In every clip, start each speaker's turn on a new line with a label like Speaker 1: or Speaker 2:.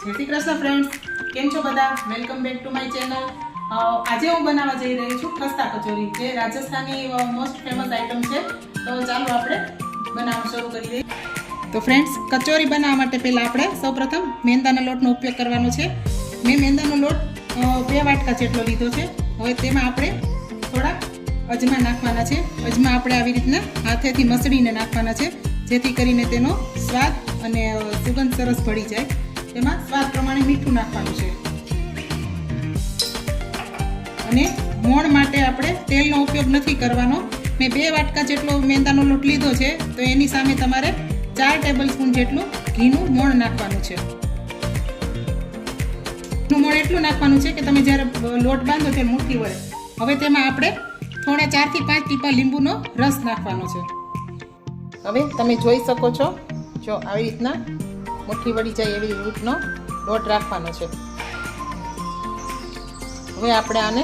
Speaker 1: જય શ્રી કૃષ્ણ ફ્રેન્ડ્સ, કેમ છો બધા? Welcome back to my channel. આજે હું બનાવવા જઈ રહી છું ખસ્તા કચોરી, જે રાજસ્થાની મોસ્ટ ફેમસ આઈટમ છે. તો ચાલો આપણે બનાવવાનું શરૂ કરી દઈએ. તો ફ્રેન્ડ્સ, કચોરી બનાવવા માટે પહેલાં આપણે સૌપ્રથમ મેંદાના લોટનો ઉપયોગ કરવાનો છે. મેં મેંદાનો લોટ 2 વાટકા જેટલો લીધો છે. હવે તેમાં આપણે થોડા અજમા નાખવાના છે. અજમા આપણે આવી રીતના હાથેથી મસળીને નાખવાના છે, જેથી કરીને તેનો સ્વાદ અને સુગંધ સરસ ભળી જાય. તેમાં સ્વાદ પ્રમાણે મીઠું નાખવાનું છે. અને મોણ માટે આપણે તેલનો ઉપયોગ નથી કરવાનો. મેં 2 વાટકા જેટલો મેંદાનો લોટ લીધો છે, તો એની સામે તમારે 4 ટેબલ સ્પૂન જેટલું ઘીનું મોણ નાખવાનું છે. મોણ એટલું નાખવાનું છે કે તમે જ્યારે લોટ બાંધો ત્યારે મુઠ્ઠી વળે. હવે તેમાં આપણે થોડા 4 થી 5 ટીપા લીંબુનો રસ નાખવાનો છે. હવે તમે જોઈ શકો છો, જો આવી રીતના મુઠ્ઠી વળી જાય એવી રીતનો લોટ રાખવાનો છે. હવે આપણે આને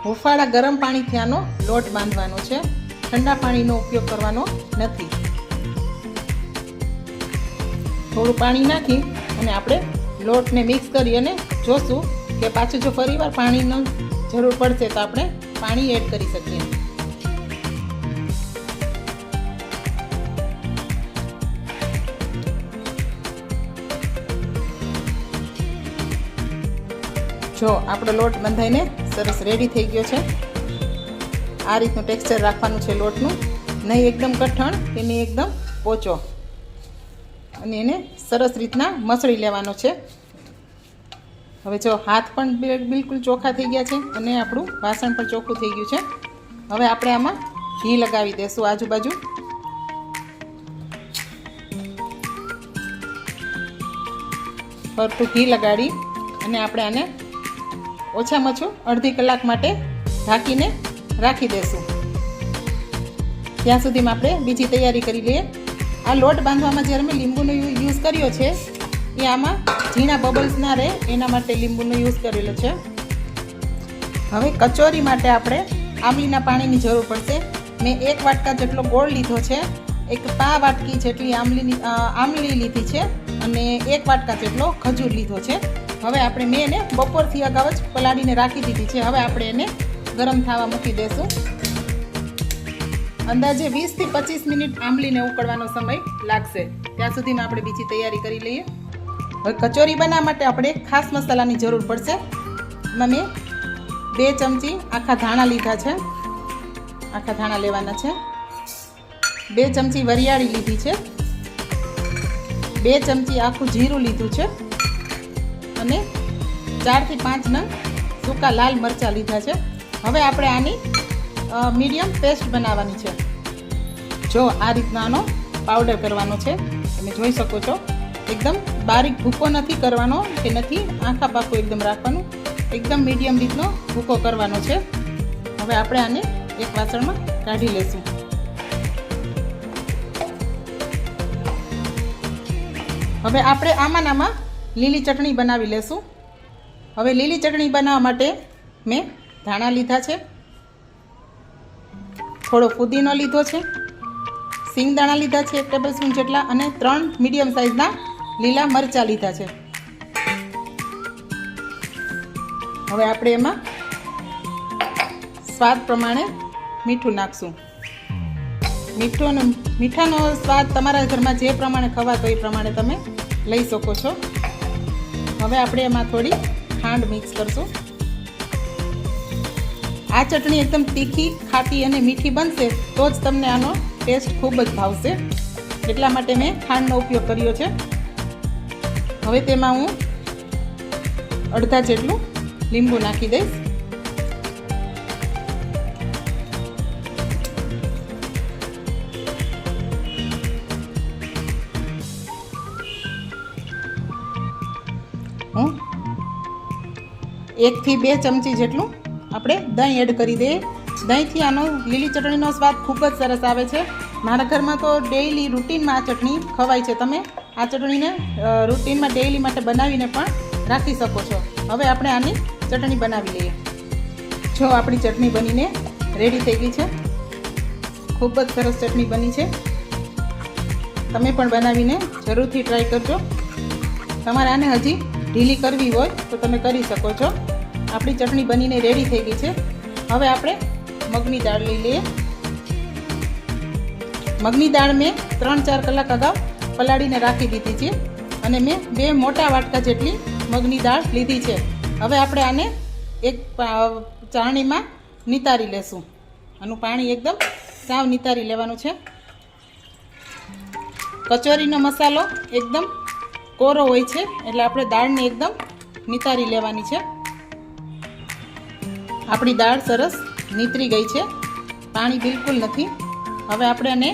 Speaker 1: હુંફાળા ગરમ પાણીથી આનો લોટ બાંધવાનો છે. ઠંડા પાણીનો ઉપયોગ કરવાનો નથી. થોડું પાણી નાખી અને આપણે લોટને મિક્સ કરી અને જોશું કે પાછું જો ફરીવાર પાણીનો જરૂર પડશે તો આપણે પાણી એડ કરી શકીએ. જો આપણો લોટ બંધાઈને સરસ રેડી થઈ ગયો છે. આ રીતનું ટેક્સચર રાખવાનું છે લોટનું, નહીં એકદમ કઠણ કે નહીં એકદમ પોચો. અને એને સરસ રીતના મસળી લેવાનો છે. હવે જો હાથ પણ બિલકુલ ચોખ્ખા થઈ ગયા છે અને આપણું વાસણ પણ ચોખ્ખું થઈ ગયું છે. હવે આપણે આમાં ઘી લગાવી દઈશું આજુબાજુ. ફરતું ઘી લગાડી અને આપણે આને ઓછામાં ઓછું અડધી કલાક માટે ઢાંકીને રાખી દઈશું. ત્યાં સુધીમાં આપણે બીજી તૈયારી કરી લઈએ. આ લોટ બાંધવામાં જ્યારે મેં લીંબુનો યુઝ કર્યો છે, એ આમાં ઝીણા બબલ્સ ના રહે એના માટે લીંબુનો યુઝ કરેલો છે. હવે કચોરી માટે આપણે આંબલીના પાણીની જરૂર પડશે. મેં 1 વાટકા જેટલો ગોળ લીધો છે, 1 પા વાટકી જેટલી આંબલી લીધી છે અને 1 વાટકા જેટલો ખજૂર લીધો છે. હવે આપણે મેં એને બપોરથી અગાઉ જ પલાળીને રાખી દીધી છે. હવે આપણે એને ગરમ થવા મૂકી દઈશું. અંદાજે 20 થી 25 મિનિટ આંબલીને ઉકળવાનો સમય લાગશે. ત્યાં સુધીમાં આપણે બીજી તૈયારી કરી લઈએ. હવે કચોરી બનાવવા માટે આપણે ખાસ મસાલાની જરૂર પડશે. એમાં મેં 2 ચમચી આખા ધાણા લીધા છે. આખા ધાણા લેવાના છે. 2 ચમચી વરિયાળી લીધી છે. 2 ચમચી આખું જીરું લીધું છે. અને 4 થી 5 નંગ સૂકા લાલ મરચાં લીધા છે. હવે આપણે આની મીડિયમ પેસ્ટ બનાવવાની છે. જો આ રીતના આનો પાવડર કરવાનો છે. તમે જોઈ શકો છો, એકદમ બારીક ભૂકો નથી કરવાનો કે નથી આખા પાકો એકદમ રાખવાનું. એકદમ મીડિયમ રીતનો ભૂકો કરવાનો છે. હવે આપણે આને એક વાસણમાં કાઢી લઈશું. હવે આપણે આમાં લીલી ચટણી બનાવી લેશું. હવે લીલી ચટણી બનાવવા માટે મેં ધાણા લીધા છે, થોડો ફુદીનો લીધો છે, સિંગદાણા લીધા છે 1 ટેબલ સ્પૂન જેટલા, અને 3 મીડિયમ સાઇઝના લીલા મરચાં લીધા છે. હવે આપણે એમાં સ્વાદ પ્રમાણે મીઠું નાખશું. મીઠાનો સ્વાદ તમારા ઘરમાં જે પ્રમાણે ખવાતો એ પ્રમાણે તમે લઈ શકો છો. હવે આપણે એમાં થોડી ખાંડ મિક્સ કરશું. આ ચટણી એકદમ તીખી, ખાટી અને મીઠી બનશે તો જ તમને આનો ટેસ્ટ ખૂબ જ ભાવશે. એટલા માટે મેં ખાંડનો ઉપયોગ કર્યો છે. હવે તેમાં હું અડધા જેટલું લીંબુ નાખી દઈશ. હું 1 થી 2 ચમચી જેટલું આપણે દહીં એડ કરી દઈએ. દહીંથી આનો લીલી ચટણીનો સ્વાદ ખૂબ જ સરસ આવે છે. મારા ઘરમાં તો ડેઈલી રૂટીનમાં આ ચટણી ખવાય છે. તમે આ ચટણીને રૂટીનમાં ડેઈલી માટે બનાવીને પણ રાખી શકો છો. હવે આપણે આની ચટણી બનાવી લઈએ. જો આપણી ચટણી બનીને રેડી થઈ ગઈ છે. ખૂબ જ સરસ ચટણી બની છે. તમે પણ બનાવીને જરૂરથી ટ્રાય કરજો. તમારે આને હજી ઢીલી કરવી હોય તો તમે કરી શકો છો. આપણી ચટણી બનીને રેડી થઈ ગઈ છે. હવે આપણે મગની દાળ લઈ લઈએ. મગની દાળ મેં 3-4 કલાક અગાઉ પલાળીને રાખી દીધી છે અને મેં 2 મોટા વાટકા જેટલી મગની દાળ લીધી છે. હવે આપણે આને એક ચાળણીમાં નિતારી લેશું. આનું પાણી એકદમ સાવ નિતારી લેવાનું છે. કચોરીનો મસાલો એકદમ કોરો હોય છે એટલે આપણે દાળને એકદમ નિતારી લેવાની છે. આપણી દાળ સરસ નીતરી ગઈ છે, પાણી બિલકુલ નથી. હવે આપણે આને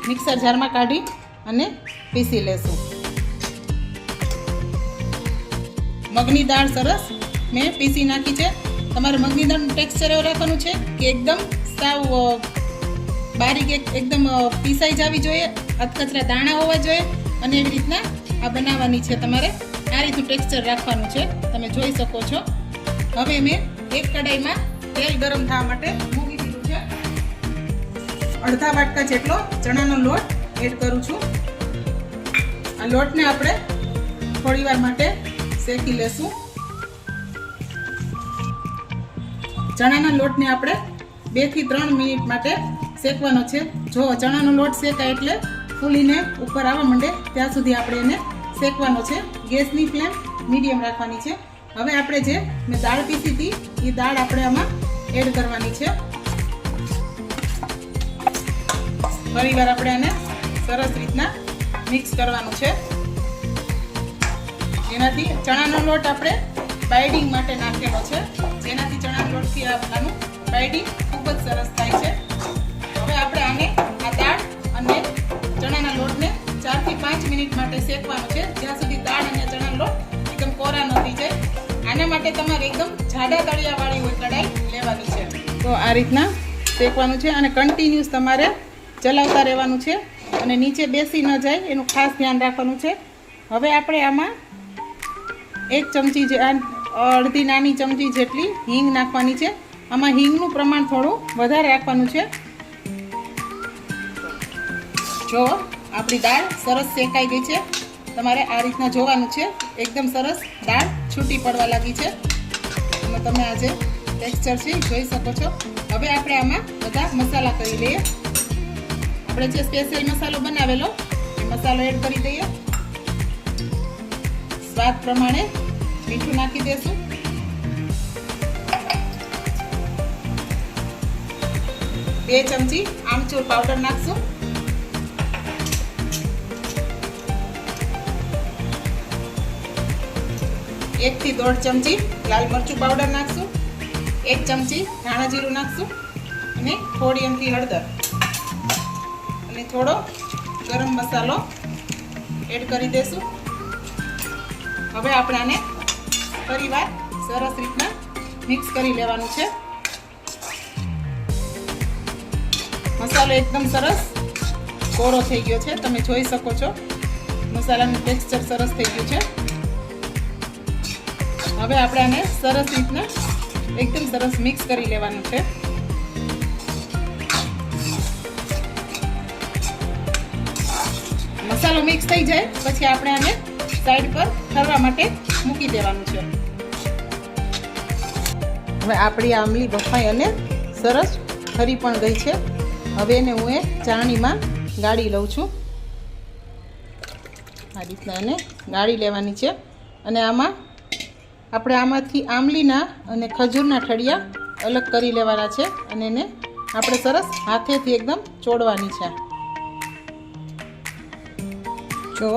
Speaker 1: મિક્સર જારમાં કાઢી અને પીસી લેશું. મગની દાળ સરસ મેં પીસી નાખી છે. તમારે મગની દાળનું ટેક્સચર એવું રાખવાનું છે કે એકદમ સાવ બારીક એકદમ પીસાઈ જવી જોઈએ, અધકચરા દાણા હોવા જોઈએ અને એવી રીતના આ બનાવવાની છે. તમારે આ રીતનું ટેક્સચર રાખવાનું છે, તમે જોઈ શકો છો. હવે મેં એક કઢાઈમાં તેલ ગરમ થવા માટે મૂકી દીધું છે. અડધા વાટકા જેટલો ચણાનો લોટ એડ કરું છું. આ લોટને આપણે થોડી વાર માટે શેકી લેશું. ચણાના લોટને આપણે 2 થી 3 મિનિટ માટે શેકવાનો છે. જો ચણાનો લોટ શેકાય એટલે ફૂલીને ઉપર આવવા માંડે ત્યાં સુધી આપણે એને શેકવાનો છે. ગેસની ફ્લેમ મીડિયમ રાખવાની છે. હવે આપણે જે મેં દાળ પીસી હતી એ દાળ આપણે આમાં એડ કરવાની છે. ફરીવાર આપણે આને સરસ રીતના મિક્સ કરવાનું છે. જેનાથી ચણાનો લોટ આપણે બાઇડિંગ માટે નાખેલો છે, જેનાથી ચણાના લોટથી આનું બાઇડિંગ ખૂબ જ સરસ થાય છે. હવે આપણે આને આ દાળ અને ચણાના લોટને 4 થી 5 મિનિટ માટે શેકવાનું છે, જ્યાં સુધી દાળ અને ચણાનો લોટ એકદમ કોરા ન થઈ જાય. આના માટે તમારે એકદમ જાડા તળિયાવાળી હોય કઢાઈ લેવાની છે. તો આ રીતના શેકવાનું છે અને કન્ટિન્યુઅસ તમારે ચલાવતા રહેવાનું છે અને નીચે બેસી ન જાય એનું ખાસ ધ્યાન રાખવાનું છે. હવે આપણે આમાં 1 ચમચી અડધી નાની ચમચી જેટલી હિંગ નાખવાની છે. આમાં હિંગનું પ્રમાણ થોડું વધારે રાખવાનું છે. જો આપણી દાળ સરસ શેકાઈ ગઈ છે. તમારે આ રીતના જોવાનું છે. એકદમ સરસ દાળ છૂટી પડવા લાગી છે અને તમે આ જે ટેક્સચર છે જોઈ શકો છો. હવે આપણે આમાં બધા મસાલા કરી લઈએ. આપણે જે સ્પેશિયલ મસાલો બનાવેલો એ મસાલો એડ કરી દઈએ. સ્વાદ પ્રમાણે મીઠું નાખી દેશું. બે ચમચી આમચૂર પાવડર નાખશું. 1 થી 1.5 ચમચી લાલ મરચું પાવડર નાખશું. 1 ચમચી ધાણા જીરું નાખશું અને થોડી એમથી હળદર અને થોડો ગરમ મસાલો એડ કરી દેશું. હવે આપણે આને ફરીવાર સરસ રીતના મિક્સ કરી લેવાનું છે. મસાલો એકદમ સરસ કોરો થઈ ગયો છે, તમે જોઈ શકો છો. મસાલાનું ટેક્સચર સરસ થઈ ગયું છે. હવે આપણે આને સરસ રીતના એકદમ સરસ મિક્સ કરી લેવાનું છે. મસાલો મિક્સ થઈ જાય પછી આપણે આને સાઈડ પર ઠરવા માટે મૂકી દેવાનું છે. હવે આપણી આંબલી બફાઈ અને સરસ ઠરી પણ ગઈ છે. હવે એને હું ચાળણીમાં ગાળી લઉં છું. આ રીતના એને ગાળી લેવાની છે અને આપણે આમાંથી આંબલીના અને ખજૂરના ઠળિયા અલગ કરી લેવાના છે અને એને આપણે સરસ હાથેથી એકદમ ચોળવાની છે. જો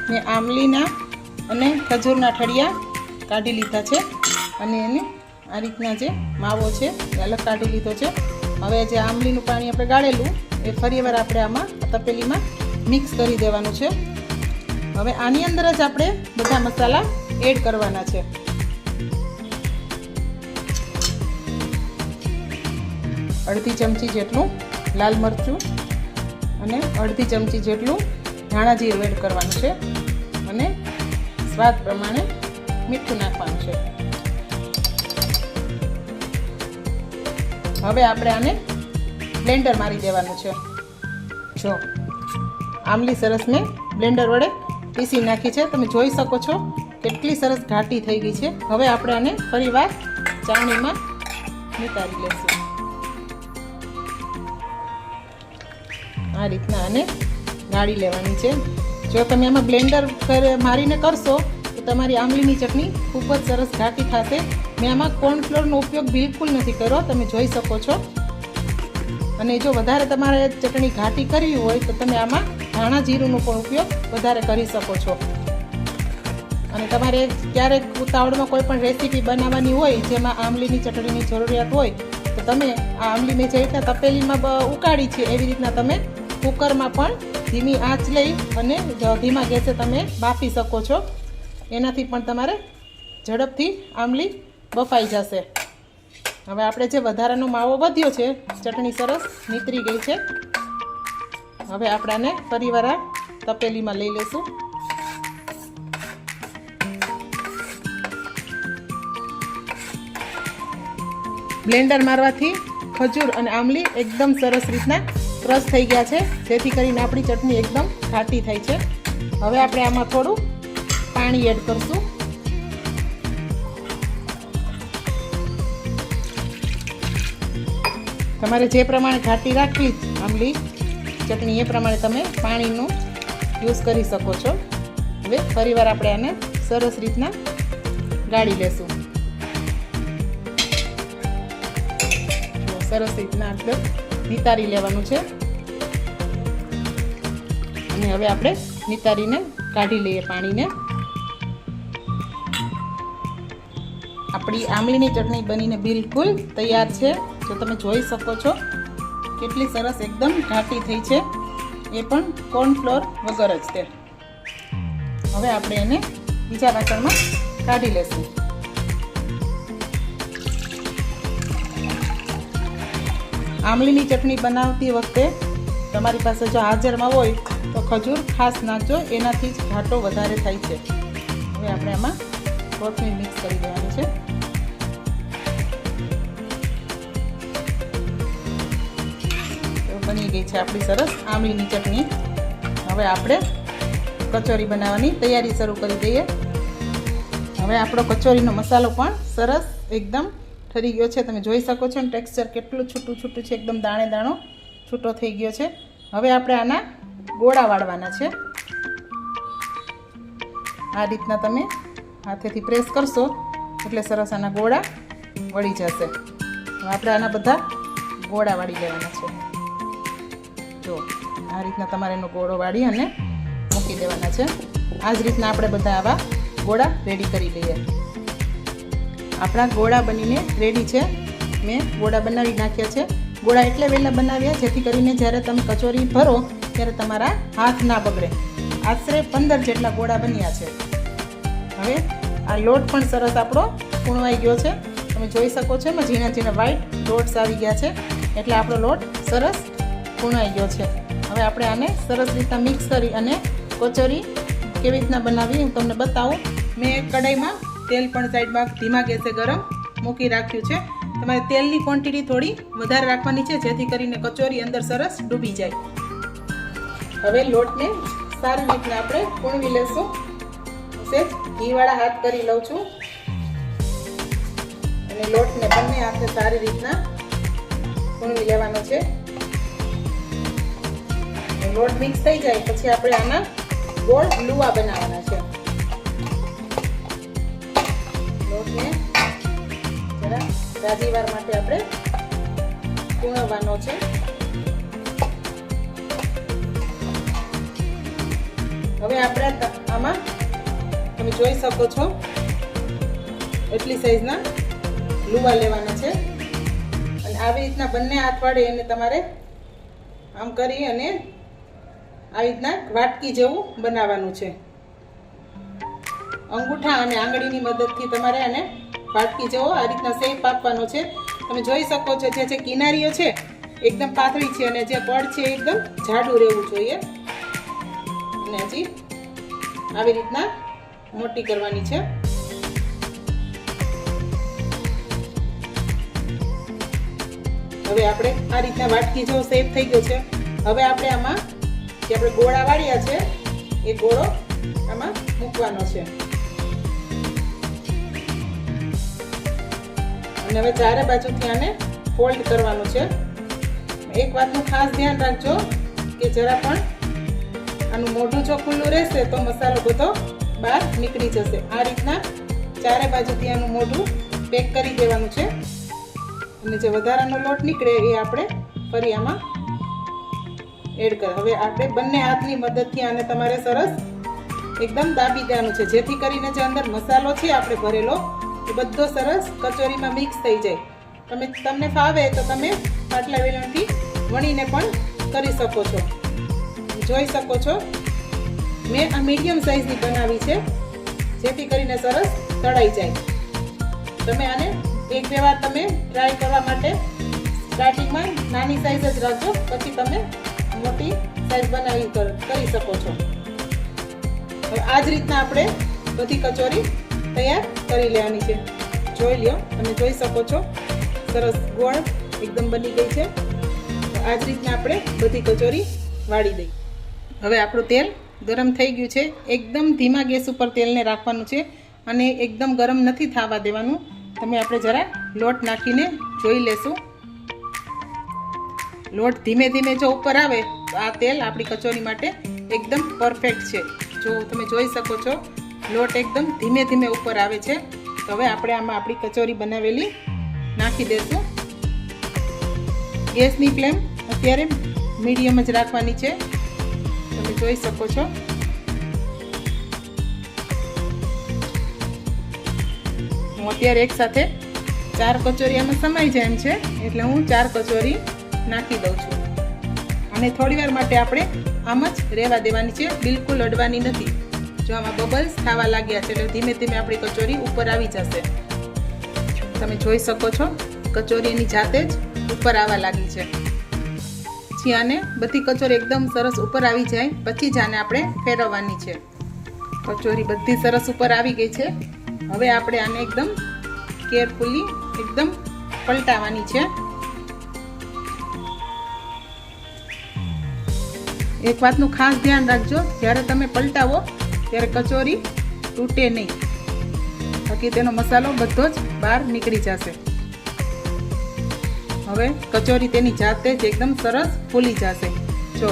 Speaker 1: મેં આંબલીના અને ખજૂરના ઠળિયા કાઢી લીધા છે અને એને આ રીતના જે માવો છે એ અલગ કાઢી લીધો છે. હવે જે આંબલીનું પાણી આપણે ગાળેલું એ ફરીવાર આપણે આમાં તપેલીમાં મિક્સ કરી દેવાનું છે. હવે આની અંદર જ આપણે બધા મસાલા એડ કરવાના છે. અડધી ચમચી જેટલું લાલ મરચું અને અડધી ચમચી જેટલું ધાણા જીરું એડ કરવાનું છે અને સ્વાદ પ્રમાણે મીઠું નાખવાનું છે. હવે આપણે આને બ્લેન્ડર મારી દેવાનું છે. જો આંબલી સરસ મેં બ્લેન્ડર વડે પીસી નાખી છે. તમે જોઈ શકો છો કેટલી સરસ ઘાટી થઈ ગઈ છે. હવે આપણે આને ફરીવાર ચાળણીમાં નિતારી લેશું. આ રીતના આને ગાળી લેવાની છે. જો તમે આમાં બ્લેન્ડર મારીને કરશો તો તમારી આંબલીની ચટણી ખૂબ જ સરસ ઘાટી થશે. મેં આમાં કોર્નફ્લોરનો ઉપયોગ બિલકુલ નથી કર્યો, તમે જોઈ શકો છો. અને જો વધારે તમારે ચટણી ઘાટી કરવી હોય તો તમે આમાં ધાણા જીરુંનો પણ ઉપયોગ વધારે કરી શકો છો. અને તમારે ક્યારેક ઉતાવળમાં કોઈ પણ રેસીપી બનાવવાની હોય જેમાં આંબલીની ચટણીની જરૂરિયાત હોય તો તમે આ આંબલી મેં જે રીતના તપેલીમાં ઉકાળી છે એવી રીતના તમે કુકરમાં પણ ધીમી આંચ લઈ અને ધીમા ગેસે તમે બાફી શકો છો. એનાથી પણ તમારે ઝડપથી આંબલી બફાઈ જશે. હવે આપણે જે વધારાનો માવો વધ્યો છે, ચટણી સરસ નીતરી ગઈ છે. હવે આપણે આને ફરીવાર આ તપેલીમાં લઈ લેશું. બ્લેન્ડર મારવાથી ખજૂર અને આંબલી એકદમ સરસ રીતના ક્રશ થઈ ગયા છે, જેથી કરીને આપણી ચટણી એકદમ ઘાટી થાય છે. હવે આપણે આમાં થોડું પાણી એડ કરશું. તમારે જે પ્રમાણે ઘાટી રાખવી આંબલી ચટણી એ પ્રમાણે તમે પાણીનો યુઝ કરી શકો છો. હવે ફરીવાર આપણે આને સરસ રીતના ગાળી લેશું. સરસ રીતના આપણે નિતારી લેવાનું છે. અને હવે આપણે નિતારીને કાઢી લઈએ પાણીને. આપણી આંબલીની ચટણી બનીને બિલકુલ તૈયાર છે. જો તમે જોઈ શકો છો કેટલી સરસ એકદમ ઘાટી થઈ છે, એ પણ કોર્નફ્લોર વગર જ તે. હવે આપણે એને બીજા વાસણમાં કાઢી લેશું. આંબલીની ચટણી બનાવતી વખતે તમારી પાસે જો હાજરમાં હોય તો ખજૂર ખાસ નાખજો, એનાથી જ ઘાટો વધારે થાય છે. હવે આપણે આમાં કોથમીર મિક્સ કરી દેવાની છે. બની ગઈ છે આપણી સરસ આંબલીની ચટણી. હવે આપણે કચોરી બનાવવાની તૈયારી શરૂ કરી દઈએ. હવે આપણો કચોરીનો મસાલો પણ સરસ એકદમ ઠરી ગયો છે. તમે જોઈ શકો છો ને ટેક્સચર કેટલું છૂટું છૂટું છે, એકદમ દાણે દાણો છૂટો થઈ ગયો છે. હવે આપણે આના ગોળા વાળવાના છે. આ રીતના તમે હાથેથી પ્રેસ કરશો એટલે સરસ આના ગોળા વળી જશે. હવે આપણે આના બધા ગોળા વાળી લેવાના છે. જો આ રીતના તમારે એનો ગોળો વાળી અને મૂકી દેવાના છે. આ જ રીતના આપણે બધા આવા ગોળા રેડી કરી લઈએ. આપણા ગોળા બનીને રેડી છે. મેં ગોળા બનાવી નાખ્યા છે. ગોળા એટલે વહેલા બનાવ્યા જેથી કરીને જ્યારે તમે કચોરી ભરો ત્યારે તમારા હાથ ના બગડે. આશરે 15 જેટલા ગોળા બન્યા છે. હવે આ લોટ પણ સરસ આપણો કૂણવાઈ ગયો છે. તમે જોઈ શકો છો એમાં ઝીણા ઝીણા વ્હાઈટ ડોટ્સ આવી ગયા છે, એટલે આપણો લોટ સરસ કૂણાઈ ગયો છે. હવે આપણે આને સરસ રીતના મિક્સ કરી અને કચોરી કેવી રીતના બનાવી હું તમને બતાવું. મેં કઢાઈમાં તેલ પણ સાઈડમાં ધીમા ગેસે ગરમ મૂકી રાખ્યું છે. તમારે તેલની ક્વોન્ટિટી થોડી વધારે રાખવાની છે જેથી કરીને કચોરી અંદર સરસ ડૂબી જાય. હવે લોટને સારી રીતના આપણે કૂણવી લેશું. સેજ ઘીવાળા હાથ કરી લઉં છું અને લોટને બંને હાથે સારી રીતના કૂણવી લેવાનો છે. લોટ મિક્સ થઈ જાય પછી આપણે આના ગોળ લુવા બનાવવાના છે. લોટને જરા રાજીવાર માટે આપણે કૂણવવાનો છે. હવે આપણે આમાં તમે જોઈ શકો છો એટલી સાઈઝના લુવા લેવાના છે અને આવી રીતના બંને હાથ વડે એને તમારે આમ કરી અને આવી રીતના વાટકી જેવું બનાવવાનું છે. અંગૂઠા અને આંગળીની મદદથી તમારે આને વાટકી જેવો આ રીતના શેપ આપવાનો છે. તમે જોઈ શકો છો જે કિનારીઓ છે એકદમ પાતળી છે અને જે પડ છે એકદમ જાડું રહેવું જોઈએ. અને હજી આવી રીતના મોટી કરવાની છે. હવે આપણે આ રીતના વાટકી જેવો શેપ થઈ ગયો છે. હવે આપણે આમાં જે આપણે ગોળા વાળ્યા છે એ ગોળો આમાં મૂકવાનો છે. અને હવે ચારે બાજુથી આને ફોલ્ડ કરવાનું છે. એક વાતનું ખાસ ધ્યાન રાખજો કે જરા પણ આનું મોઢું જો ખુલ્લું રહેશે તો મસાલો બધો બહાર નીકળી જશે. આ રીતના ચારે બાજુથી આનું મોઢું પેક કરી દેવાનું છે. અને જે વધારાનો લોટ નીકળે એ આપણે ફરી આમાં એડ કર. હવે આપણે બંને હાથની મદદથી આને તમારે સરસ એકદમ દાબી દેવાનું છે, જેથી કરીને જે અંદર મસાલો છે આપણે ભરેલો એ બધો સરસ કચોરીમાં મિક્સ થઈ જાય. તમને ફાવે તો તમે પાટલા વેલણથી વણીને પણ કરી શકો છો. જોઈ શકો છો મેં આ મીડિયમ સાઇઝની બનાવી છે, જેથી કરીને સરસ તળાઈ જાય. તમે આને એક બે વાર તમે ટ્રાય કરવા માટે સ્ટાર્ટિંગમાં નાની સાઇઝ જ રાખજો, પછી તમે મોટી સાઇઝ બનાવી કરી શકો છો. હવે આ જ રીતના આપણે બધી કચોરી તૈયાર કરી લેવાની છે. જોઈ લ્યો, તમે જોઈ શકો છો સરસ ગોળ એકદમ બની ગઈ છે. આ જ રીતના આપણે બધી કચોરી વાળી દઈ. હવે આપણું તેલ ગરમ થઈ ગયું છે. એકદમ ધીમા ગેસ ઉપર તેલને રાખવાનું છે અને એકદમ ગરમ નથી થવા દેવાનું. તમે આપણે જરા લોટ નાખીને જોઈ લેશું. લોટ ધીમે ધીમે જો ઉપર આવે તો આ તેલ આપણી કચોરી માટે એકદમ પરફેક્ટ છે. જો તમે જોઈ શકો છો લોટ એકદમ ધીમે ધીમે ઉપર આવે છે. તો હવે આપણે આમાં આપણી કચોરી બનાવેલી નાખી દઈશું. ગેસની ફ્લેમ અત્યારે મીડિયમ જ રાખવાની છે. તમે જોઈ શકો છો. હું અત્યારે એક સાથે 4 કચોરી આમાં સમાઈ જાય એમ છે, એટલે હું 4 કચોરી નાખી દઉં છું. અને થોડી વાર માટે આપણે આમ જ રહેવા દેવાની છે, બિલકુલ અડવાની નથી. જો આમાં બબલ્સ થવા લાગ્યા છે એટલે ધીમે ધીમે આપણી કચોરી ઉપર આવી જશે. તમે જોઈ શકો છો કચોરી એની જાતે જ ઉપર આવવા લાગી છે. પછી આને બધી કચોરી એકદમ સરસ ઉપર આવી જાય પછી જ આને આપણે ફેરવવાની છે. કચોરી બધી સરસ ઉપર આવી ગઈ છે. હવે આપણે આને એકદમ કેરફુલી એકદમ પલટાવવાની છે. એક વાતનું ખાસ ધ્યાન રાખજો, જ્યારે તમે પલટાવો ત્યારે કચોરી તૂટે નહીં, બાકી તેનો મસાલો બધો જ બહાર નીકળી જશે. હવે કચોરી તેની જાતે જ એકદમ સરસ ફૂલી જશે. જો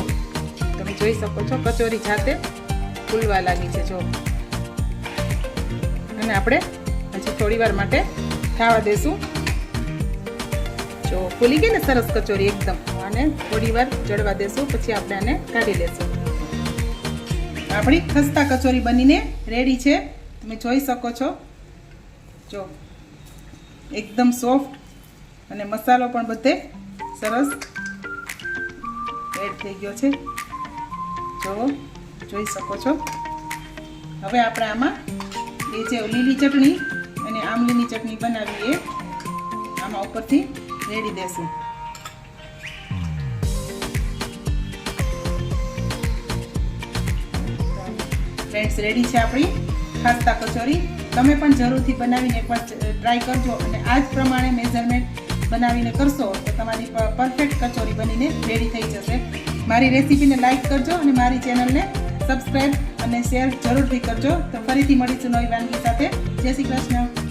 Speaker 1: તમે જોઈ શકો છો કચોરી જાતે ફૂલવા લાગી છે. જો અને આપણે હજી થોડી વાર માટે ખાવા દેશું. જો ફૂલી ગઈ ને સરસ કચોરી એકદમ. આને થોડી વાર ચડવા દેશું, પછી આપણે આને કાઢી લેશું. આપણી ખસ્તા કચોરી બનીને રેડી છે. તમે જોઈ શકો છો. જો એકદમ સોફ્ટ અને મસાલો પણ બધે સરસ એડ થઈ ગયો છે. જો જોઈ શકો છો. હવે આપણે આમાં એ જે લીલી ચટણી અને આમલીની ચટણી બનાવી એ આમાં ઉપરથી રેડી દેશું. ફ્રેન્ડ્સ, રેડી છે આપણી ખાસ્તા કચોરી. તમે પણ જરૂરથી બનાવીને એકવાર ટ્રાય કરજો અને આ જ પ્રમાણે મેઝરમેન્ટ બનાવીને કરશો તો તમારી પરફેક્ટ કચોરી બનીને રેડી થઈ જશે. મારી રેસીપીને લાઈક કરજો અને મારી ચેનલને સબસ્ક્રાઈબ અને શેર જરૂરથી કરજો. તો ફરીથી મળીશું નવી વાનગી સાથે. જય શ્રી કૃષ્ણ.